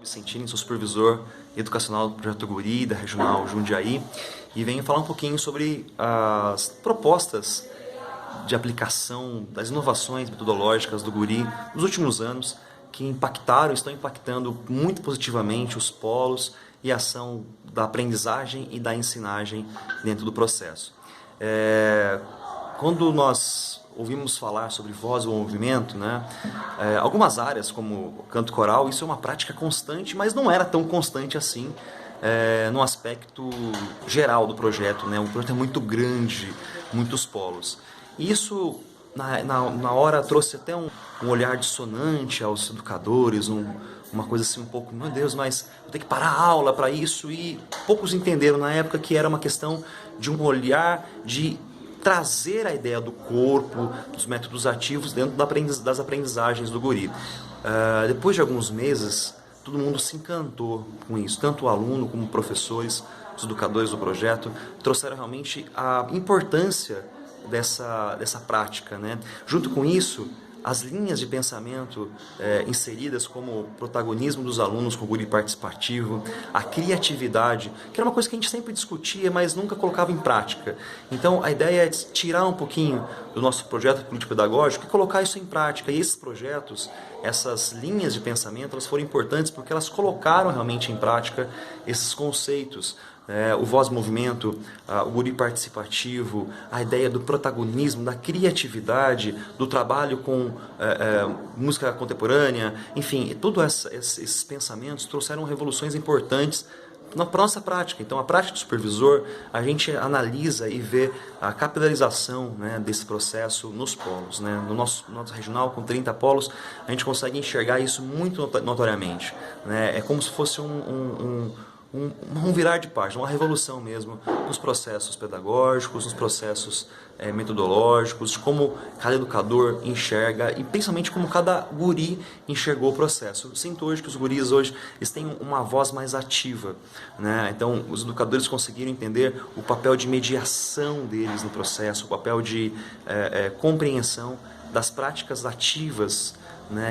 Vicentini, sou supervisor educacional do Projeto Guri, da Regional Jundiaí, e venho falar um pouquinho sobre as propostas de aplicação das inovações metodológicas do Guri nos últimos anos, que impactaram, estão impactando muito positivamente os polos e a ação da aprendizagem e da ensinagem dentro do processo. Quando nós ouvimos falar sobre voz e movimento, algumas áreas como canto coral, isso é uma prática constante, mas não era tão constante assim no aspecto geral do projeto. O projeto é muito grande, muitos polos. E isso, na hora, trouxe até um olhar dissonante aos educadores, uma coisa assim um pouco, meu Deus, mas vou ter que parar a aula para isso, e poucos entenderam na época que era uma questão de um olhar de trazer a ideia do corpo, dos métodos ativos dentro das aprendizagens do Guri. Depois de alguns meses, todo mundo se encantou com isso, tanto o aluno como professores, os educadores do projeto, trouxeram realmente a importância dessa prática. Junto com isso, as linhas de pensamento inseridas, como o protagonismo dos alunos com o Guri participativo, a criatividade, que era uma coisa que a gente sempre discutia, mas nunca colocava em prática. Então, a ideia é tirar um pouquinho do nosso projeto político-pedagógico e colocar isso em prática. E esses projetos, essas linhas de pensamento, elas foram importantes porque elas colocaram realmente em prática esses conceitos. O voz-movimento, o Guri participativo, a ideia do protagonismo, da criatividade, do trabalho com música contemporânea, enfim, todos esses pensamentos trouxeram revoluções importantes para a nossa prática. Então, a prática do supervisor, a gente analisa e vê a capilarização desse processo nos polos. No nosso regional, com 30 polos, a gente consegue enxergar isso muito notoriamente. É como se fosse um virar de página, uma revolução mesmo nos processos pedagógicos, nos processos metodológicos, de como cada educador enxerga e principalmente como cada guri enxergou o processo. Eu sinto hoje que os guris hoje eles têm uma voz mais ativa. Então, os educadores conseguiram entender o papel de mediação deles no processo, o papel de compreensão das práticas ativas,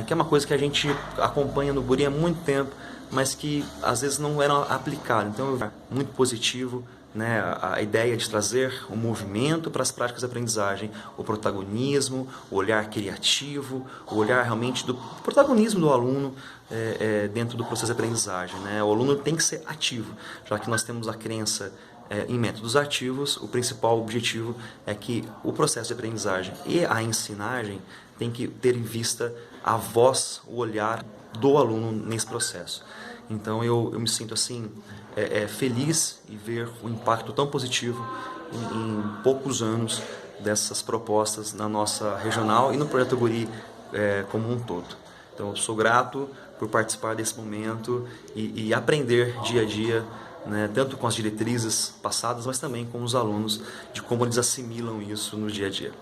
que é uma coisa que a gente acompanha no Guri há muito tempo, mas que às vezes não eram aplicadas. Então, é muito positivo a ideia de trazer o movimento para as práticas de aprendizagem, o protagonismo, o olhar criativo, o olhar realmente do protagonismo do aluno dentro do processo de aprendizagem. O aluno tem que ser ativo, já que nós temos a crença em métodos ativos. O principal objetivo é que o processo de aprendizagem e a ensinagem tem que ter em vista a voz, o olhar do aluno nesse processo. Então eu me sinto assim feliz em ver o impacto tão positivo em poucos anos dessas propostas na nossa regional e no Projeto Guri como um todo. Então eu sou grato por participar desse momento e aprender dia a dia, tanto com as diretrizes passadas, mas também com os alunos, de como eles assimilam isso no dia a dia.